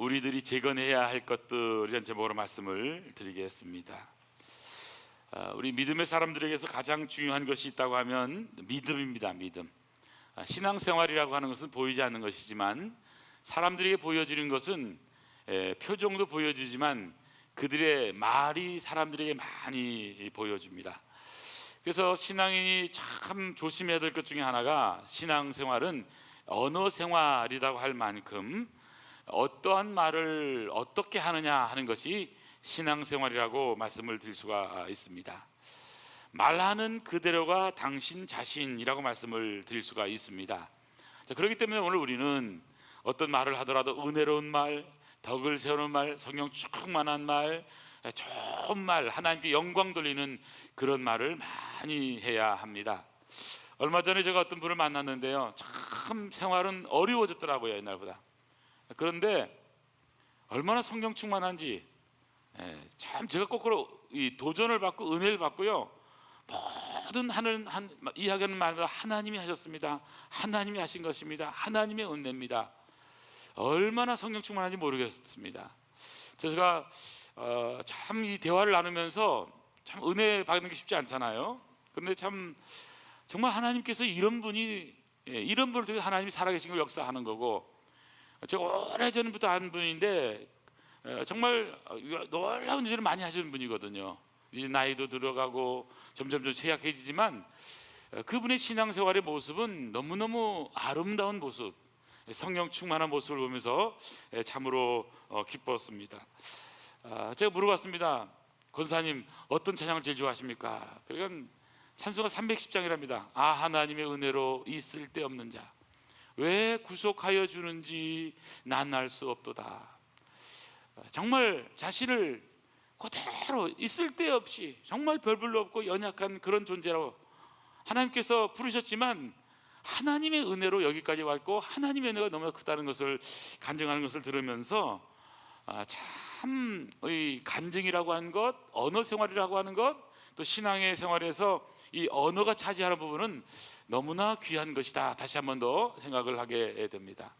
우리들이 재건해야 할 것들이라는 제목으로 말씀을 드리겠습니다. 우리 믿음의 사람들에게서 가장 중요한 것이 있다고 하면 믿음입니다. 믿음. 신앙생활이라고 하는 것은 보이지 않는 것이지만 사람들에게 보여지는 것은 표정도 보여주지만 그들의 말이 사람들에게 많이 보여줍니다. 그래서 신앙인이 참 조심해야 될 것 중에 하나가 신앙생활은 언어생활이라고 할 만큼 어떠한 말을 어떻게 하느냐 하는 것이 신앙생활이라고 말씀을 드릴 수가 있습니다. 말하는 그대로가 당신 자신이라고 말씀을 드릴 수가 있습니다. 자, 그렇기 때문에 오늘 우리는 어떤 말을 하더라도 은혜로운 말, 덕을 세우는 말, 성령 충만한 말, 좋은 말, 하나님께 영광 돌리는 그런 말을 많이 해야 합니다. 얼마 전에 제가 어떤 분을 만났는데요, 참 생활은 어려워졌더라고요, 옛날보다. 그런데 얼마나 성령 충만한지 참 제가 거꾸로 이 도전을 받고 은혜를 받고요, 모든 이야기하는 말마다 하나님이 하셨습니다, 하나님이 하신 것입니다, 하나님의 은혜입니다. 얼마나 성령 충만한지 모르겠습니다. 제가 참 이 대화를 나누면서 참 은혜 받는 게 쉽지 않잖아요. 그런데 참 정말 하나님께서 이런 분을 통해 하나님이 살아계신 걸 역사하는 거고, 제가 오래전부터 아는 분인데 정말 놀라운 일을 많이 하시는 분이거든요. 이제 나이도 들어가고 점점 쇠약해지지만 그분의 신앙생활의 모습은 너무너무 아름다운 모습, 성령 충만한 모습을 보면서 참으로 기뻤습니다. 제가 물어봤습니다. 권사님, 어떤 찬양을 제일 좋아하십니까? 그러니까 찬송가 310장이랍니다. 아, 하나님의 은혜로 이 쓸데없는 자 왜 구속하여 주는지 난 알 수 없도다. 정말 자신을 그대로 있을 데 없이 정말 별볼로 없고 연약한 그런 존재로 하나님께서 부르셨지만 하나님의 은혜로 여기까지 왔고 하나님의 은혜가 너무나 크다는 것을 간증하는 것을 들으면서 참 이 간증이라고 하는 것, 언어 생활이라고 하는 것, 또 신앙의 생활에서 이 언어가 차지하는 부분은 너무나 귀한 것이다, 다시 한 번 더 생각을 하게 됩니다.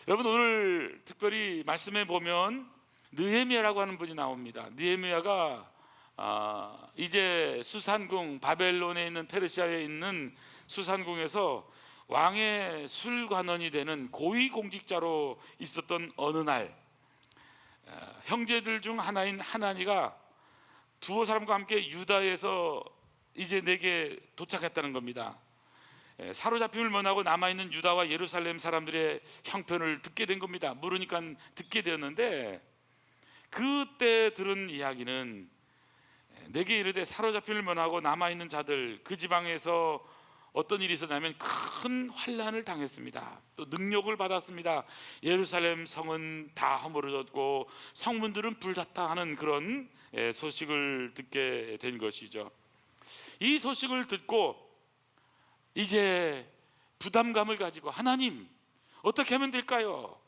여러분, 오늘 특별히 말씀에 보면 느헤미야라고 하는 분이 나옵니다. 느헤미야가 이제 수산궁, 바벨론에 있는, 페르시아에 있는 수산궁에서 왕의 술관원이 되는 고위공직자로 있었던 어느 날, 형제들 중 하나인 하나니가 두어 사람과 함께 유다에서 이제 내게 도착했다는 겁니다. 사로잡힘을 면하고 남아있는 유다와 예루살렘 사람들의 형편을 듣게 된 겁니다. 물으니까 듣게 되었는데, 그때 들은 이야기는 내게 이르되 사로잡힘을 면하고 남아있는 자들, 그 지방에서 어떤 일이 있었냐면 큰 환난을 당했습니다. 또 능욕을 받았습니다. 예루살렘 성은 다 허물어졌고 성문들은 불탔다 하는 그런 소식을 듣게 된 것이죠. 이 소식을 듣고 이제 부담감을 가지고, 하나님, 어떻게 하면 될까요?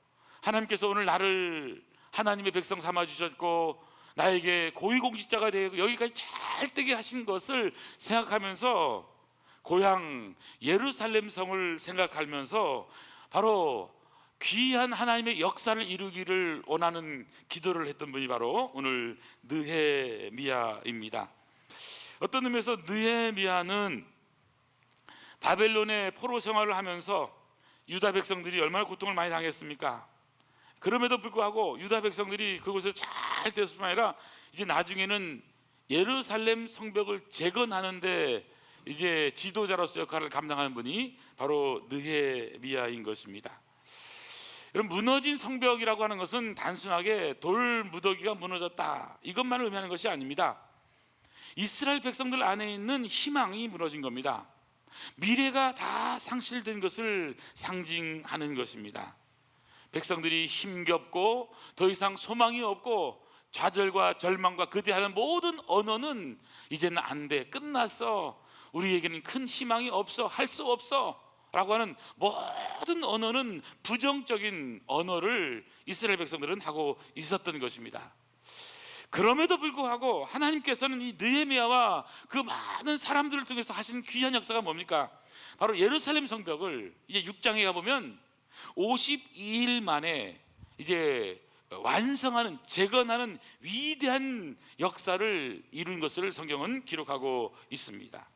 하나님께서 오늘 나를 하나님의 백성 삼아 주셨고 나에게 고위공직자가 되고 여기까지 잘 되게 하신 것을 생각하면서 고향 예루살렘 성을 생각하면서 바로 귀한 하나님의 역사를 이루기를 원하는 기도를 했던 분이 바로 오늘 느헤미야입니다. 어떤 의미에서 느헤미야는 바벨론의 포로 생활을 하면서 유다 백성들이 얼마나 고통을 많이 당했습니까? 그럼에도 불구하고 유다 백성들이 그곳에 잘 되었을 뿐 아니라 이제 나중에는 예루살렘 성벽을 재건하는데 이제 지도자로서 역할을 감당하는 분이 바로 느헤미야인 것입니다. 여러분, 무너진 성벽이라고 하는 것은 단순하게 돌 무더기가 무너졌다, 이것만을 의미하는 것이 아닙니다. 이스라엘 백성들 안에 있는 희망이 무너진 겁니다. 미래가 다 상실된 것을 상징하는 것입니다. 백성들이 힘겹고 더 이상 소망이 없고 좌절과 절망과 그대하는 모든 언어는 이제는 안 돼, 끝났어, 우리에게는 큰 희망이 없어, 할 수 없어 라고 하는 모든 언어는 부정적인 언어를 이스라엘 백성들은 하고 있었던 것입니다. 그럼에도 불구하고 하나님께서는 이 느헤미야와 그 많은 사람들을 통해서 하신 귀한 역사가 뭡니까? 바로 예루살렘 성벽을 이제 6장에 가보면 52일 만에 이제 완성하는, 재건하는 위대한 역사를 이룬 것을 성경은 기록하고 있습니다.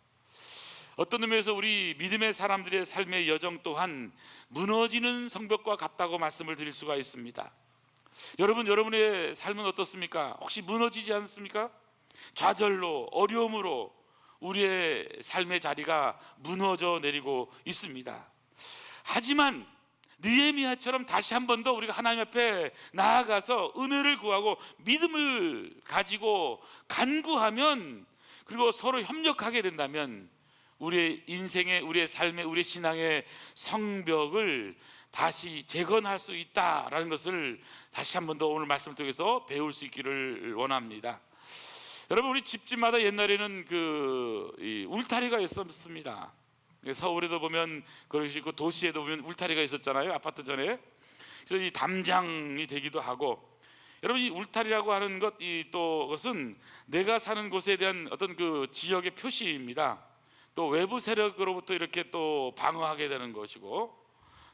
어떤 의미에서 우리 믿음의 사람들의 삶의 여정 또한 무너지는 성벽과 같다고 말씀을 드릴 수가 있습니다. 여러분의 삶은 어떻습니까? 혹시 무너지지 않습니까? 좌절로, 어려움으로 우리의 삶의 자리가 무너져 내리고 있습니다. 하지만 느헤미야처럼 다시 한 번 더 우리가 하나님 앞에 나아가서 은혜를 구하고 믿음을 가지고 간구하면, 그리고 서로 협력하게 된다면 우리의 인생의, 우리의 삶의, 우리의 신앙의 성벽을 다시 재건할 수 있다라는 것을 다시 한 번 더 오늘 말씀을 통해서 배울 수 있기를 원합니다. 여러분, 우리 집집마다 옛날에는 울타리가 있었습니다. 서울에도 보면 그러시고 도시에도 보면 울타리가 있었잖아요, 아파트 전에. 그래서 이 담장이 되기도 하고, 여러분, 이 울타리라고 하는 것은 내가 사는 곳에 대한 어떤 그 지역의 표시입니다. 또 외부 세력으로부터 이렇게 또 방어하게 되는 것이고,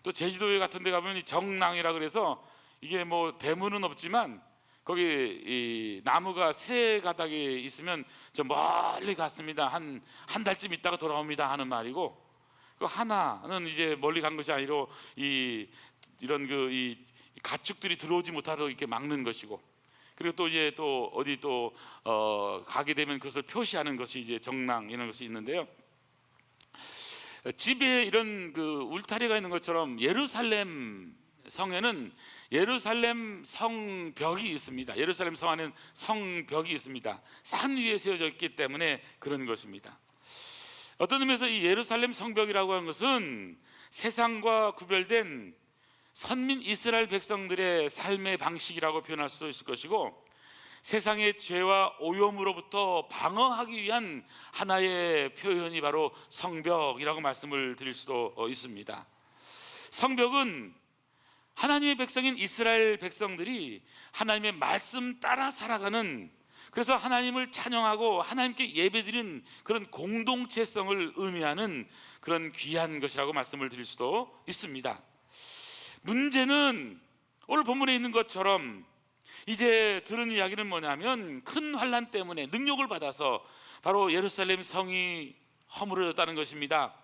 또 제주도에 같은 데 가면 이 정랑이라 그래서 이게 뭐 대문은 없지만 거기 이 나무가 세 가닥이 있으면 저 멀리 갔습니다, 한 달쯤 있다가 돌아옵니다 하는 말이고, 그 하나는 이제 멀리 간 것이 아니라 이런 이 가축들이 들어오지 못하도록 이렇게 막는 것이고, 그리고 또 이제 또 어디 또 가게 되면 그것을 표시하는 것이 이제 정랑, 이런 것이 있는데요. 집에 이런 그 울타리가 있는 것처럼 예루살렘 성에는 예루살렘 성벽이 있습니다. 예루살렘 성 안에는 성벽이 있습니다. 산 위에 세워져 있기 때문에 그런 것입니다. 어떤 의미에서 이 예루살렘 성벽이라고 하는 것은 세상과 구별된 선민 이스라엘 백성들의 삶의 방식이라고 표현할 수도 있을 것이고, 세상의 죄와 오염으로부터 방어하기 위한 하나의 표현이 바로 성벽이라고 말씀을 드릴 수도 있습니다. 성벽은 하나님의 백성인 이스라엘 백성들이 하나님의 말씀 따라 살아가는, 그래서 하나님을 찬양하고 하나님께 예배드리는 그런 공동체성을 의미하는 그런 귀한 것이라고 말씀을 드릴 수도 있습니다. 문제는 오늘 본문에 있는 것처럼 이제 들은 이야기는 뭐냐면, 큰 환난 때문에 능욕을 받아서 바로 예루살렘 성이 허물어졌다는 것입니다.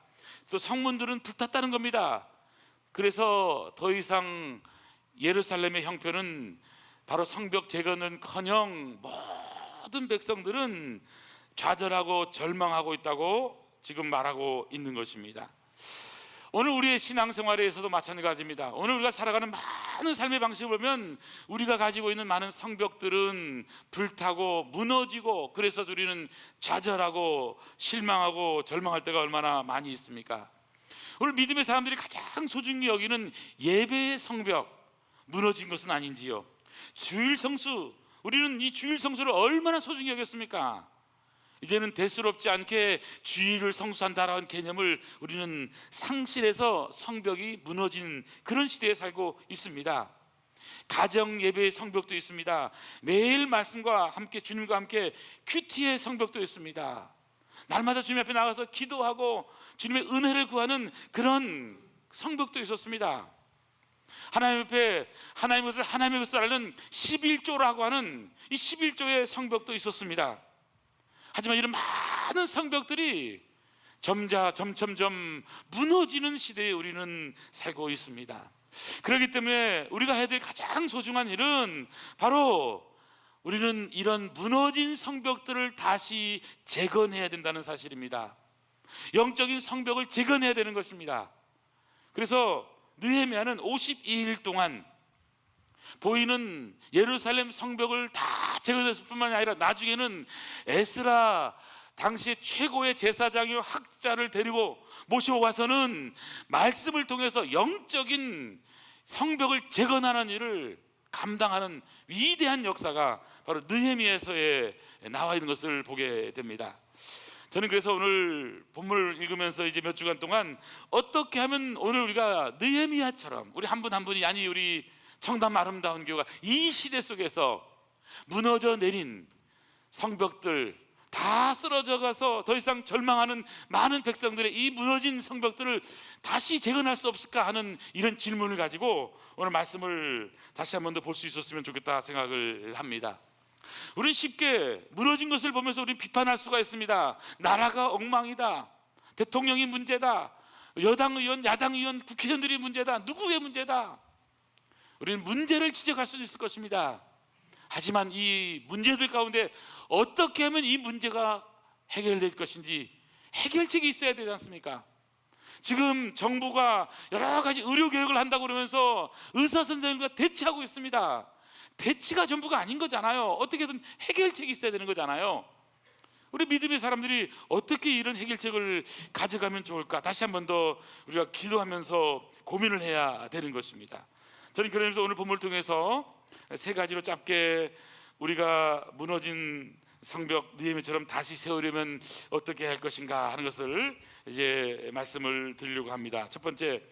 또 성문들은 불탔다는 겁니다. 그래서 더 이상 예루살렘의 형편은 바로 성벽 재건은커녕 모든 백성들은 좌절하고 절망하고 있다고 지금 말하고 있는 것입니다. 오늘 우리의 신앙생활에서도 마찬가지입니다. 오늘 우리가 살아가는 많은 삶의 방식을 보면 우리가 가지고 있는 많은 성벽들은 불타고 무너지고, 그래서 우리는 좌절하고 실망하고 절망할 때가 얼마나 많이 있습니까? 오늘 믿음의 사람들이 가장 소중히 여기는 예배의 성벽, 무너진 것은 아닌지요? 주일 성수, 우리는 이 주일 성수를 얼마나 소중히 여겼습니까? 이제는 대수롭지 않게 주일을 성수한다라는 개념을 우리는 상실해서 성벽이 무너진 그런 시대에 살고 있습니다. 가정 예배의 성벽도 있습니다. 매일 말씀과 함께, 주님과 함께 큐티의 성벽도 있습니다. 날마다 주님 앞에 나가서 기도하고 주님의 은혜를 구하는 그런 성벽도 있었습니다. 하나님 앞에 하나님의 것을 알는 11조라고 하는 이 11조의 성벽도 있었습니다. 하지만 이런 많은 성벽들이 점점점 무너지는 시대에 우리는 살고 있습니다. 그렇기 때문에 우리가 해야 될 가장 소중한 일은 바로 우리는 이런 무너진 성벽들을 다시 재건해야 된다는 사실입니다. 영적인 성벽을 재건해야 되는 것입니다. 그래서 느헤미야는 52일 동안 보이는 예루살렘 성벽을 다 재건했을 뿐만 아니라 나중에는 에스라, 당시의 최고의 제사장이요 학자를 데리고 모셔와서는 말씀을 통해서 영적인 성벽을 재건하는 일을 감당하는 위대한 역사가 바로 느헤미야서에 나와 있는 것을 보게 됩니다. 저는 그래서 오늘 본문을 읽으면서 이제 몇 주간 동안 어떻게 하면 오늘 우리가 느헤미야처럼 우리 한 분 한 분이, 아니 우리 청담 아름다운 교회가 이 시대 속에서 무너져 내린 성벽들, 다 쓰러져 가서 더 이상 절망하는 많은 백성들의 이 무너진 성벽들을 다시 재건할 수 없을까 하는 이런 질문을 가지고 오늘 말씀을 다시 한 번 더 볼 수 있었으면 좋겠다 생각을 합니다. 우리는 쉽게 무너진 것을 보면서 우리는 비판할 수가 있습니다. 나라가 엉망이다, 대통령이 문제다, 여당 의원, 야당 의원, 국회의원들이 문제다, 누구의 문제다. 우리는 문제를 지적할 수도 있을 것입니다. 하지만 이 문제들 가운데 어떻게 하면 이 문제가 해결될 것인지 해결책이 있어야 되지 않습니까? 지금 정부가 여러 가지 의료개혁을 한다고 그러면서 의사 선생님과 대치하고 있습니다. 대치가 전부가 아닌 거잖아요. 어떻게든 해결책이 있어야 되는 거잖아요. 우리 믿음의 사람들이 어떻게 이런 해결책을 가져가면 좋을까? 다시 한 번 더 우리가 기도하면서 고민을 해야 되는 것입니다. 저는 그러면서 오늘 본문을 통해서 세 가지로 짧게 우리가 무너진 성벽 느헤미야처럼 다시 세우려면 어떻게 할 것인가 하는 것을 이제 말씀을 드리려고 합니다. 첫 번째,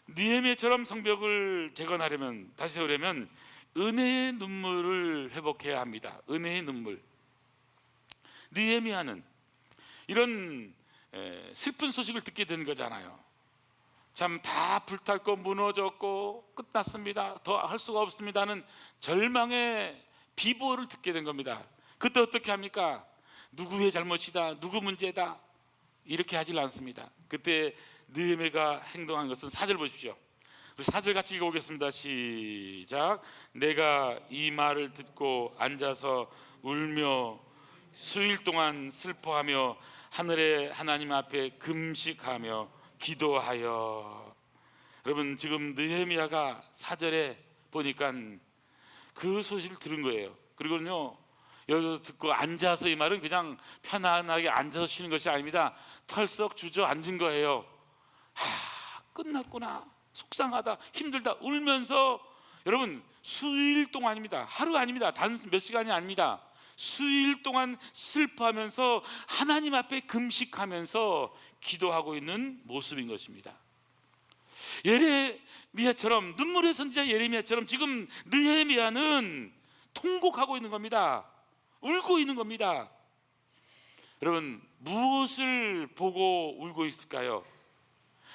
느헤미야처럼 성벽을 재건하려면, 다시 세우려면 은혜의 눈물을 회복해야 합니다. 은혜의 눈물. 느헤미야는 이런 슬픈 소식을 듣게 된 거잖아요. 참 다 불탔고 무너졌고 끝났습니다, 더 할 수가 없습니다는 절망의 비보를 듣게 된 겁니다. 그때 어떻게 합니까? 누구의 잘못이다, 누구 문제다 이렇게 하질 않습니다. 그때 느헤미야가 행동한 것은 4절 보십시오. 우리 4절 같이 읽어보겠습니다. 시작. 내가 이 말을 듣고 앉아서 울며 수일 동안 슬퍼하며 하늘의 하나님 앞에 금식하며 기도하여. 여러분, 지금 느헤미야가 4절에 보니까 그 소식을 들은 거예요. 그리고요, 여기서 듣고 앉아서, 이 말은 그냥 편안하게 앉아서 쉬는 것이 아닙니다. 털썩 주저앉은 거예요. 끝났구나, 속상하다, 힘들다, 울면서. 여러분, 수일 동안입니다. 하루 아닙니다. 단 몇 시간이 아닙니다. 수일 동안 슬퍼하면서 하나님 앞에 금식하면서 기도하고 있는 모습인 것입니다. 예레미야처럼, 눈물의 선지자 예레미야처럼 지금 느헤미야는 통곡하고 있는 겁니다. 울고 있는 겁니다. 여러분, 무엇을 보고 울고 있을까요?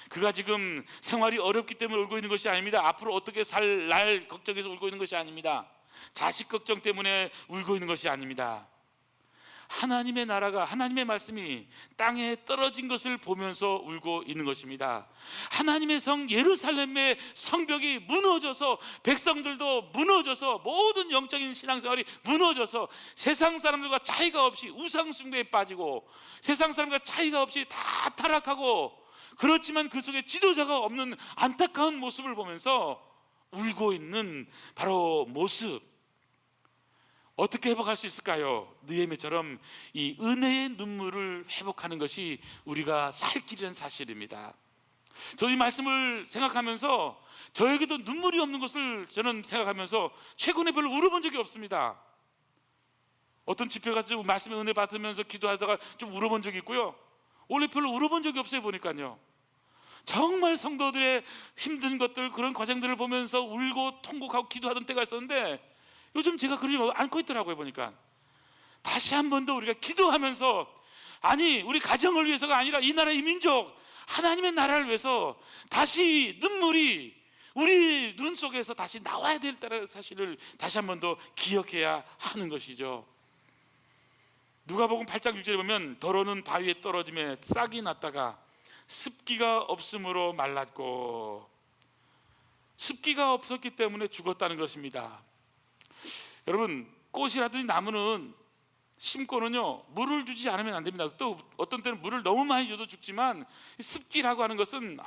그가 지금 생활이 어렵기 때문에 울고 있는 것이 아닙니다. 앞으로 어떻게 살 날 걱정해서 울고 있는 것이 아닙니다. 자식 걱정 때문에 울고 있는 것이 아닙니다. 하나님의 나라가, 하나님의 말씀이 땅에 떨어진 것을 보면서 울고 있는 것입니다. 하나님의 성 예루살렘의 성벽이 무너져서, 백성들도 무너져서, 모든 영적인 신앙생활이 무너져서 세상 사람들과 차이가 없이 우상 숭배에 빠지고, 세상 사람과 차이가 없이 다 타락하고, 그렇지만 그 속에 지도자가 없는 안타까운 모습을 보면서 울고 있는 바로 모습. 어떻게 회복할 수 있을까요? 느헤미야처럼 이 은혜의 눈물을 회복하는 것이 우리가 살 길이라는 사실입니다. 저 이 말씀을 생각하면서 저에게도 눈물이 없는 것을 저는 생각하면서 최근에 별로 울어본 적이 없습니다. 어떤 집회 가서 말씀의 은혜 받으면서 기도하다가 좀 울어본 적이 있고요, 원래 별로 울어본 적이 없어요. 보니까요, 정말 성도들의 힘든 것들, 그런 과정들을 보면서 울고 통곡하고 기도하던 때가 있었는데, 요즘 제가 그러지 않고 있더라고요. 보니까 다시 한 번 더 우리가 기도하면서, 아니 우리 가정을 위해서가 아니라 이 나라, 이 민족, 하나님의 나라를 위해서 다시 눈물이 우리 눈 속에서 다시 나와야 될 때라는 사실을 다시 한 번 더 기억해야 하는 것이죠. 누가복음 8장 6절에 보면 더러는 바위에 떨어짐에 싹이 났다가 습기가 없으므로 말랐고, 습기가 없었기 때문에 죽었다는 것입니다. 여러분, 꽃이라든지 나무는 심고는요, 물을 주지 않으면 안 됩니다. 또 어떤 때는 물을 너무 많이 줘도 죽지만 습기라고 하는 것은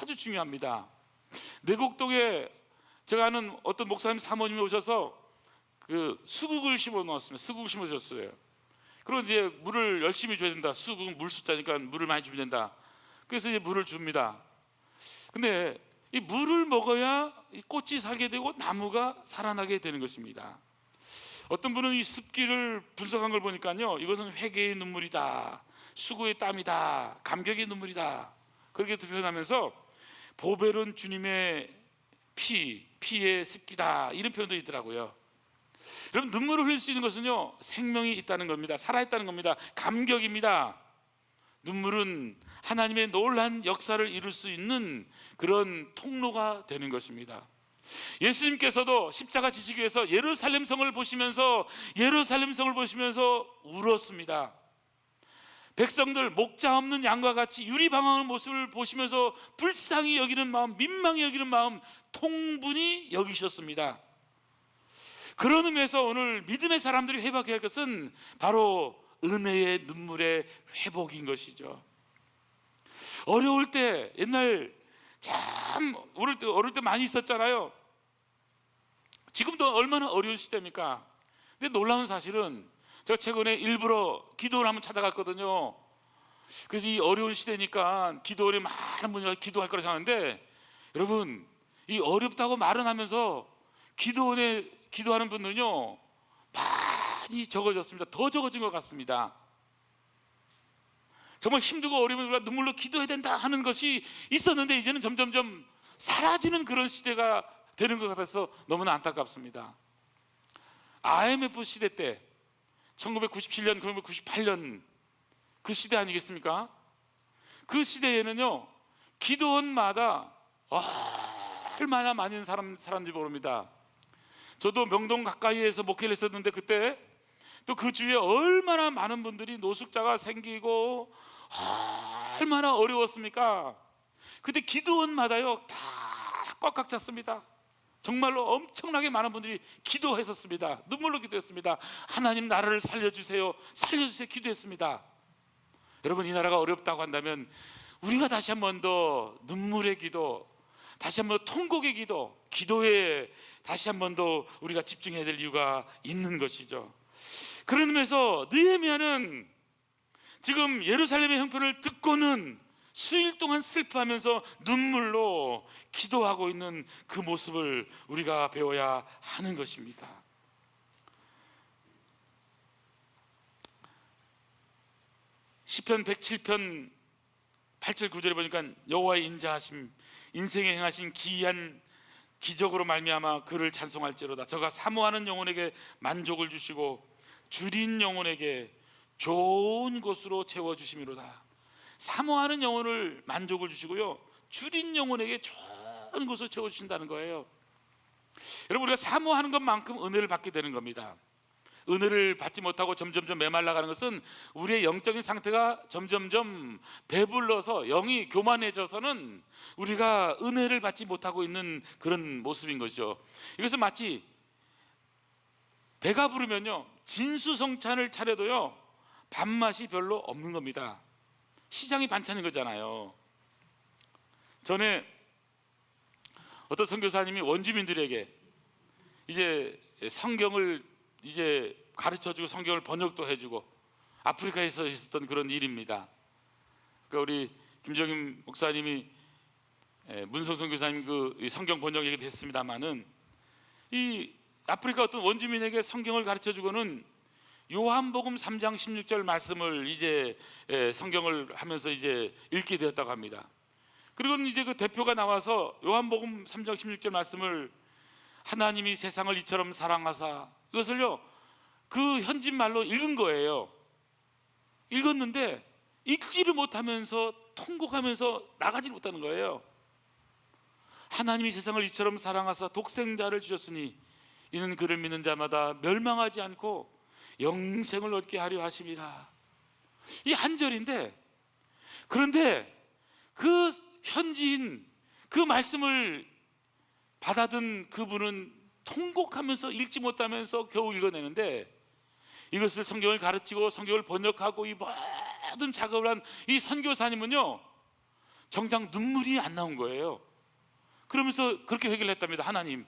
아주 중요합니다. 내곡동에 제가 아는 어떤 목사님 사모님이 오셔서 그 수국을 심어 놓았습니다. 수국을 심어 줬어요. 그리고 이제 물을 열심히 줘야 된다. 수국은 물 숫자니까 물을 많이 주면 된다. 그래서 이제 물을 줍니다. 근데 이 물을 먹어야 이 꽃이 살게 되고 나무가 살아나게 되는 것입니다. 어떤 분은 이 습기를 분석한 걸 보니까요, 이것은 회개의 눈물이다, 수고의 땀이다, 감격의 눈물이다, 그렇게 표현하면서 보배로운 주님의 피의 습기다, 이런 표현도 있더라고요. 여러분, 눈물을 흘릴 수 있는 것은요, 생명이 있다는 겁니다. 살아있다는 겁니다. 감격입니다. 눈물은 하나님의 놀라운 역사를 이룰 수 있는 그런 통로가 되는 것입니다. 예수님께서도 십자가 지시기 위해서 예루살렘 성을 보시면서 울었습니다. 백성들 목자 없는 양과 같이 유리방황하는 모습을 보시면서 불쌍히 여기는 마음, 민망히 여기는 마음 통분히 여기셨습니다. 그런 의미에서 오늘 믿음의 사람들이 회복해야 할 것은 바로 은혜의 눈물의 회복인 것이죠. 어려울 때, 옛날 참 어릴 때 많이 있었잖아요. 지금도 얼마나 어려운 시대입니까? 근데 놀라운 사실은 제가 최근에 일부러 기도를 한번 찾아갔거든요. 그래서 이 어려운 시대니까 기도원에 많은 분이 기도할 거라 생각하는데, 여러분, 이 어렵다고 말은 하면서 기도원에 기도하는 분들은요 많이 적어졌습니다. 더 적어진 것 같습니다. 정말 힘들고 어려우면 우리가 눈물로 기도해야 된다 하는 것이 있었는데, 이제는 점점점 사라지는 그런 시대가 되는 것 같아서 너무나 안타깝습니다. IMF 시대 때 1997년, 1998년 그 시대 아니겠습니까? 그 시대에는요 기도원마다 얼마나 많은 사람들이 모릅니다. 저도 명동 가까이에서 목회를 했었는데, 그때 또 그 주위에 얼마나 많은 분들이 노숙자가 생기고 얼마나 어려웠습니까? 그때 기도원마다요 다 꽉꽉 찼습니다. 정말로 엄청나게 많은 분들이 기도했었습니다. 눈물로 기도했습니다. 하나님, 나라를 살려주세요, 살려주세요 기도했습니다. 여러분, 이 나라가 어렵다고 한다면 우리가 다시 한 번 더 눈물의 기도, 다시 한 번 통곡의 기도, 기도에 다시 한 번 더 우리가 집중해야 될 이유가 있는 것이죠. 그런 의미에서 느헤미야는 지금 예루살렘의 형편을 듣고는 수일 동안 슬퍼하면서 눈물로 기도하고 있는 그 모습을 우리가 배워야 하는 것입니다. 시편 107편 8절 9절에 보니까 여호와의 인자하심, 인생에 행하신 기이한 기적으로 말미암아 그를 찬송할지로다. 저가 사모하는 영혼에게 만족을 주시고 줄인 영혼에게 좋은 것으로 채워주심이로다. 사모하는 영혼을 만족을 주시고요, 줄인 영혼에게 좋은 것으로 채워주신다는 거예요. 여러분, 우리가 사모하는 것만큼 은혜를 받게 되는 겁니다. 은혜를 받지 못하고 점점점 메말라가는 것은 우리의 영적인 상태가 점점점 배불러서 영이 교만해져서는 우리가 은혜를 받지 못하고 있는 그런 모습인 것이죠. 이것은 마치 배가 부르면요 진수성찬을 차려도요 밥맛이 별로 없는 겁니다. 시장이 반찬인 거잖아요. 전에 어떤 선교사님이 원주민들에게 이제 성경을 이제 가르쳐주고 성경을 번역도 해주고, 아프리카에서 있었던 그런 일입니다. 그러니까 우리 김정임 목사님이 문성 선교사님 그 성경 번역 얘기도 했습니다만은, 이 아프리카 어떤 원주민에게 성경을 가르쳐주고는 요한복음 3장 16절 말씀을 이제 성경을 하면서 이제 읽게 되었다고 합니다. 그리고는 이제 그 대표가 나와서 요한복음 3장 16절 말씀을 하나님이 세상을 이처럼 사랑하사, 이것을요 그 현지 말로 읽은 거예요. 읽었는데 읽지를 못하면서 통곡하면서 나가지 못하는 거예요. 하나님이 세상을 이처럼 사랑하사 독생자를 주셨으니 이는 그를 믿는 자마다 멸망하지 않고 영생을 얻게 하려 하심이라. 이 한 절인데, 그런데 그 현지인 그 말씀을 받아든 그분은 통곡하면서 읽지 못하면서 겨우 읽어내는데, 이것을 성경을 가르치고 성경을 번역하고 이 모든 작업을 한 이 선교사님은요 정작 눈물이 안 나온 거예요. 그러면서 그렇게 회개를 했답니다. 하나님,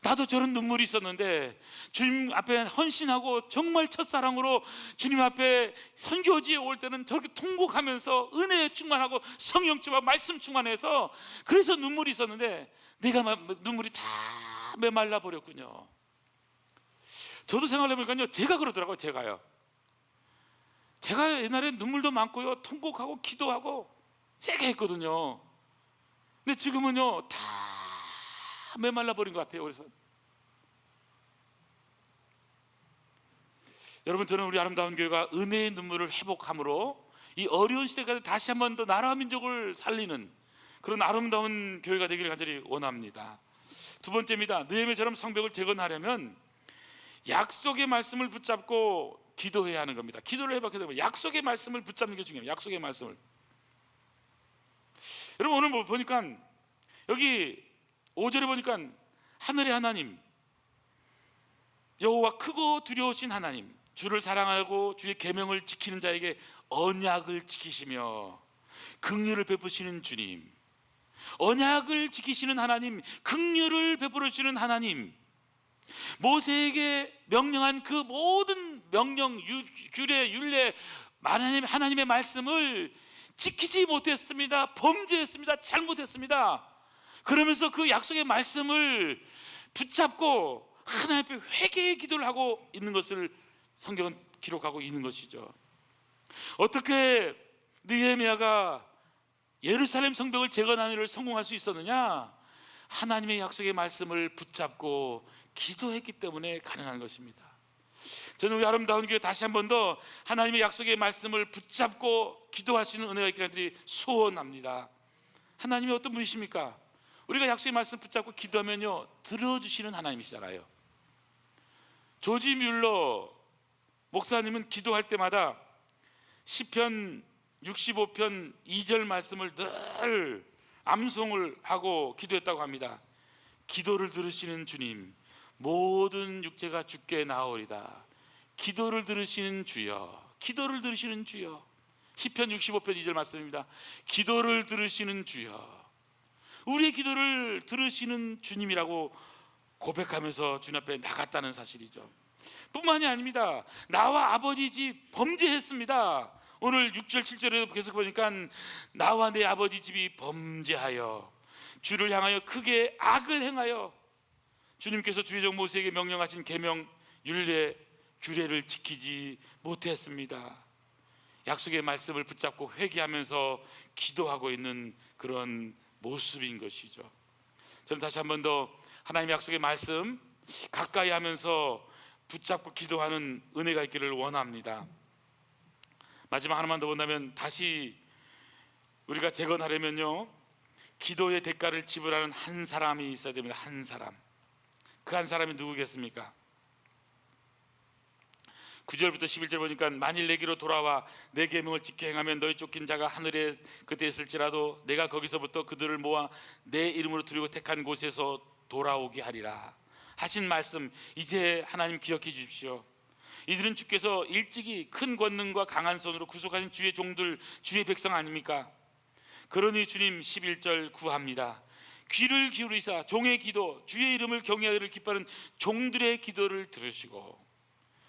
나도 저런 눈물이 있었는데 주님 앞에 헌신하고 정말 첫사랑으로 주님 앞에 선교지에 올 때는 저렇게 통곡하면서 은혜에 충만하고 성령 충만, 말씀 충만해서 그래서 눈물이 있었는데 내가 눈물이 다 메말라 버렸군요. 저도 생각해보니까요 제가 그러더라고요. 제가 옛날에 눈물도 많고요 통곡하고 기도하고 세게 했거든요. 근데 지금은요 다 메말라 버린 것 같아요. 그래서 여러분, 저는 우리 아름다운 교회가 은혜의 눈물을 회복함으로 이 어려운 시대까지 다시 한 번 더 나라와 민족을 살리는 그런 아름다운 교회가 되기를 간절히 원합니다. 두 번째입니다. 느헤미야처럼 성벽을 재건하려면 약속의 말씀을 붙잡고 기도해야 하는 겁니다. 기도를 회복해야 되면 약속의 말씀을 붙잡는 게 중요해요. 약속의 말씀을. 여러분, 오늘 보니까 여기 5절에 보니까 하늘의 하나님, 여호와 크고 두려우신 하나님, 주를 사랑하고 주의 계명을 지키는 자에게 언약을 지키시며 긍휼을 베푸시는 주님, 언약을 지키시는 하나님, 긍휼을 베풀어 주시는 하나님, 모세에게 명령한 그 모든 명령, 규례, 율례, 하나님의 말씀을 지키지 못했습니다. 범죄했습니다. 잘못했습니다. 그러면서 그 약속의 말씀을 붙잡고 하나님 앞에 회개의 기도를 하고 있는 것을 성경은 기록하고 있는 것이죠. 어떻게 느헤미야가 예루살렘 성벽을 재건하는 일을 성공할 수 있었느냐? 하나님의 약속의 말씀을 붙잡고 기도했기 때문에 가능한 것입니다. 저는 우리 아름다운 교회 다시 한 번 더 하나님의 약속의 말씀을 붙잡고 기도할 수 있는 은혜가 있기를 소원합니다. 하나님이 어떤 분이십니까? 우리가 약속의 말씀 붙잡고 기도하면요, 들어주시는 하나님이시잖아요. 조지 뮬러 목사님은 기도할 때마다 시편 65편 2절 말씀을 늘 암송을 하고 기도했다고 합니다. 기도를 들으시는 주님, 모든 육체가 주께 나오리다. 기도를 들으시는 주여, 기도를 들으시는 주여. 시편 65편 2절 말씀입니다. 기도를 들으시는 주여. 우리의 기도를 들으시는 주님이라고 고백하면서 주님 앞에 나갔다는 사실이죠. 뿐만이 아닙니다. 나와 아버지 집 범죄했습니다. 오늘 6절 7절에도 계속 보니까 나와 내 아버지 집이 범죄하여 주를 향하여 크게 악을 행하여, 주님께서 주의종 모세에게 명령하신 계명, 율례, 규례를 지키지 못했습니다. 약속의 말씀을 붙잡고 회개하면서 기도하고 있는 그런 모습인 것이죠. 저는 다시 한 번 더 하나님의 약속의 말씀 가까이 하면서 붙잡고 기도하는 은혜가 있기를 원합니다. 마지막 하나만 더 본다면, 다시 우리가 재건하려면요, 기도의 대가를 지불하는 한 사람이 있어야 됩니다. 한 사람. 그 한 사람이 누구겠습니까? 9절부터 11절 보니까 만일 내게로 돌아와 내 계명을 지켜 행하면 너희 쫓긴 자가 하늘에 그때 있을지라도 내가 거기서부터 그들을 모아 내 이름으로 두르고 택한 곳에서 돌아오게 하리라 하신 말씀, 이제 하나님 기억해 주십시오. 이들은 주께서 일찍이 큰 권능과 강한 손으로 구속하신 주의 종들, 주의 백성 아닙니까? 그러니 주님 11절 구합니다. 귀를 기울이사 종의 기도, 주의 이름을 경외하기를 기뻐하는 종들의 기도를 들으시고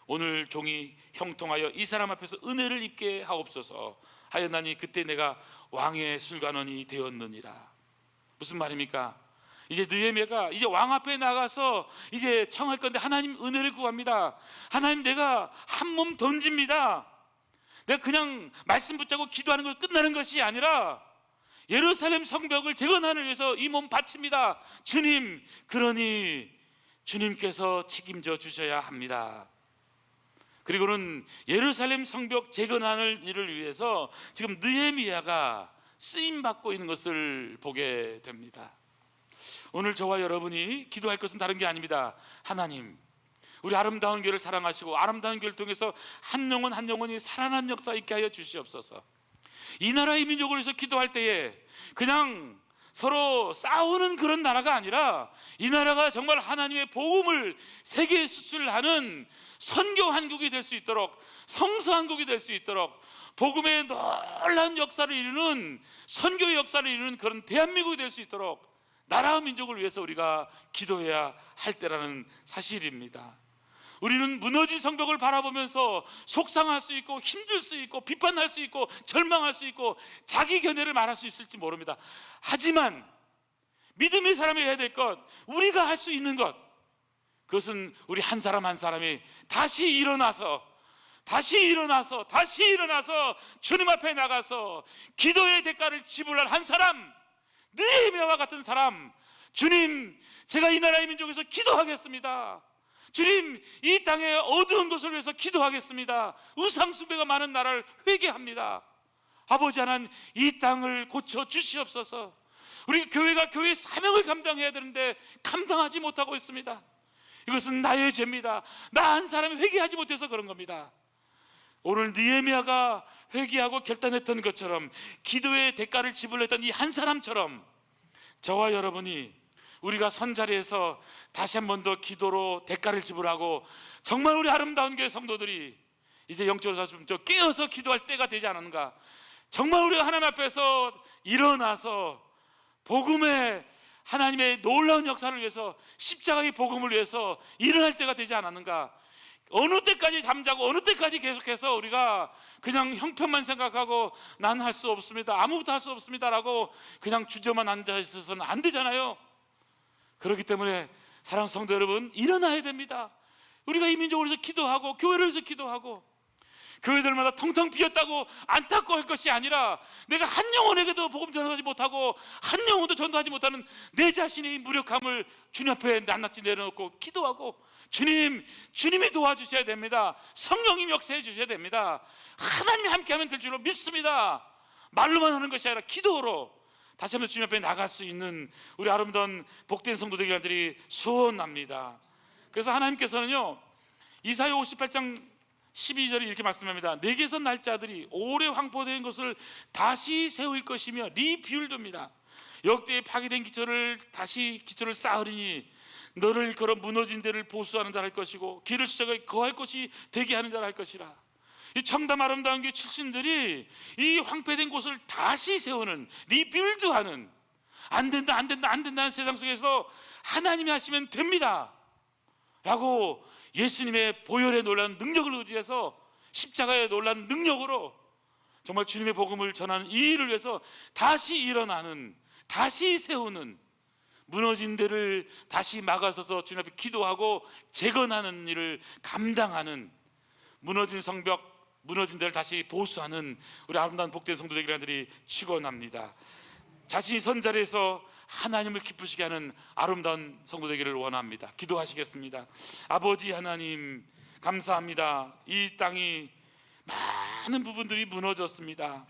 오늘 종이 형통하여 이 사람 앞에서 은혜를 입게 하옵소서 하였나니 그때 내가 왕의 술관원이 되었느니라. 무슨 말입니까? 이제 느헤미야가 이제 왕 앞에 나가서 이제 청할 건데 하나님 은혜를 구합니다. 하나님, 내가 한 몸 던집니다. 내가 그냥 말씀 붙잡고 기도하는 걸 끝나는 것이 아니라 예루살렘 성벽을 재건하기 위해서 이 몸 바칩니다. 주님, 그러니 주님께서 책임져 주셔야 합니다. 그리고는 예루살렘 성벽 재건하는 일을 위해서 지금 느헤미야가 쓰임 받고 있는 것을 보게 됩니다. 오늘 저와 여러분이 기도할 것은 다른 게 아닙니다. 하나님, 우리 아름다운 교회를 사랑하시고 아름다운 교회를 통해서 한 영혼 한 영혼이 살아난 역사 있게 하여 주시옵소서. 이 나라의 민족을 위해서 기도할 때에 그냥 서로 싸우는 그런 나라가 아니라 이 나라가 정말 하나님의 복음을 세계에 수출하는 선교 한국이 될 수 있도록, 성서 한국이 될 수 있도록, 복음의 놀라운 역사를 이루는, 선교의 역사를 이루는 그런 대한민국이 될 수 있도록 나라와 민족을 위해서 우리가 기도해야 할 때라는 사실입니다. 우리는 무너진 성벽을 바라보면서 속상할 수 있고 힘들 수 있고 비판할 수 있고 절망할 수 있고 자기 견해를 말할 수 있을지 모릅니다. 하지만 믿음의 사람이 해야 될 것, 우리가 할 수 있는 것, 그것은 우리 한 사람 한 사람이 다시 일어나서 주님 앞에 나가서 기도의 대가를 지불할 한 사람, 느헤미야와 같은 사람, 주님, 제가 이 나라의 민족에서 기도하겠습니다. 주님, 이 땅의 어두운 것을 위해서 기도하겠습니다. 우상숭배가 많은 나라를 회개합니다. 아버지 하나님, 이 땅을 고쳐 주시옵소서. 우리 교회가 교회의 사명을 감당해야 되는데 감당하지 못하고 있습니다. 이것은 나의 죄입니다. 나 한 사람이 회개하지 못해서 그런 겁니다. 오늘 느헤미야가 회개하고 결단했던 것처럼, 기도의 대가를 지불했던 이 한 사람처럼, 저와 여러분이 우리가 선자리에서 다시 한 번 더 기도로 대가를 지불하고, 정말 우리 아름다운 교회 성도들이 이제 영적으로 좀 깨어서 기도할 때가 되지 않았는가. 정말 우리가 하나님 앞에서 일어나서 복음의 하나님의 놀라운 역사를 위해서, 십자가의 복음을 위해서 일어날 때가 되지 않았는가. 어느 때까지 잠자고 어느 때까지 계속해서 우리가 그냥 형편만 생각하고 난 할 수 없습니다, 아무것도 할 수 없습니다라고 그냥 주저만 앉아 있어서는 안 되잖아요. 그렇기 때문에 사랑하는 성도 여러분, 일어나야 됩니다. 우리가 이민족으로 해서 기도하고 교회를 위해서 기도하고, 교회들마다 텅텅 비었다고 안타까워할 것이 아니라, 내가 한 영혼에게도 복음 전하지 못하고 한 영혼도 전도하지 못하는 내 자신의 무력함을 주님 앞에 낱낱이 내려놓고 기도하고, 주님이 도와주셔야 됩니다. 성령님 역사해 주셔야 됩니다. 하나님이 함께하면 될 줄로 믿습니다. 말로만 하는 것이 아니라 기도로 다시 한번 주님 앞에 나갈 수 있는 우리 아름다운 복된 성도 되기를 소원합니다. 그래서 하나님께서는요, 이사야 58장 12절에 이렇게 말씀합니다. 내게서 날 자들이 오래 황폐된 것을 다시 세울 것이며 리뷰일드입니다. 역대에 파괴된 기초를 다시 기초를 쌓으리니 너를 일컬어 무너진 데를 보수하는 자를 할 것이고 길을 수정하여 거할 곳이 되게 하는 자를 할 것이라. 이 청담 아름다운 교회 출신들이 이 황폐된 곳을 다시 세우는, 리빌드하는, 안 된다는 세상 속에서 하나님이 하시면 됩니다 라고 예수님의 보혈의 놀라운 능력을 의지해서, 십자가의 놀라운 능력으로 정말 주님의 복음을 전하는 이 일을 위해서 다시 일어나는, 다시 세우는, 무너진 데를 다시 막아서서 주님 앞에 기도하고 재건하는 일을 감당하는, 무너진 성벽, 무너진 데를 다시 보수하는 우리 아름다운 복된 성도 되기를 축원합니다. 자신이 선자리에서 하나님을 기쁘시게 하는 아름다운 성도 되기를 원합니다. 기도하시겠습니다. 아버지 하나님, 감사합니다. 이 땅이 많은 부분들이 무너졌습니다.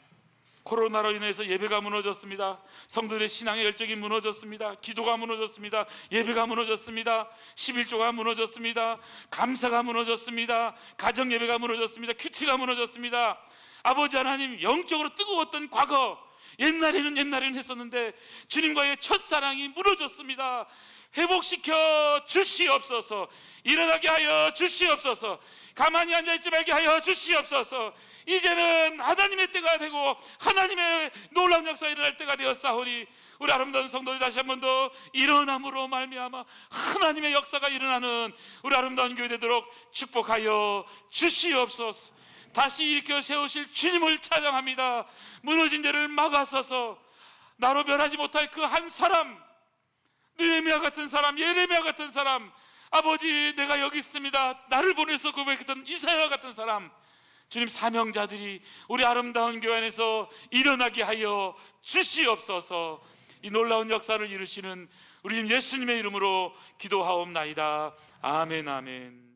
코로나로 인해서 예배가 무너졌습니다. 성도들의 신앙의 열정이 무너졌습니다. 기도가 무너졌습니다. 예배가 무너졌습니다. 11조가 무너졌습니다. 감사가 무너졌습니다. 가정 예배가 무너졌습니다. 큐티가 무너졌습니다. 아버지 하나님, 영적으로 뜨거웠던 과거, 옛날에는 했었는데 주님과의 첫사랑이 무너졌습니다. 회복시켜 주시옵소서. 일어나게 하여 주시옵소서. 가만히 앉아있지 말게 하여 주시옵소서. 이제는 하나님의 때가 되고 하나님의 놀라운 역사가 일어날 때가 되었사오니, 우리 아름다운 성도들이 다시 한 번 더 일어남으로 말미암아 하나님의 역사가 일어나는 우리 아름다운 교회 되도록 축복하여 주시옵소서. 다시 일으켜 세우실 주님을 찬양합니다. 무너진 데를 막아서서 나로 변하지 못할 그 한 사람, 느헤미야 같은 사람, 예레미야 같은 사람, 아버지 내가 여기 있습니다 나를 보내서 고백했던 이사야 같은 사람, 주님 사명자들이 우리 아름다운 교회 안에서 일어나게 하여 주시옵소서. 이 놀라운 역사를 이루시는 우리 예수님의 이름으로 기도하옵나이다. 아멘, 아멘.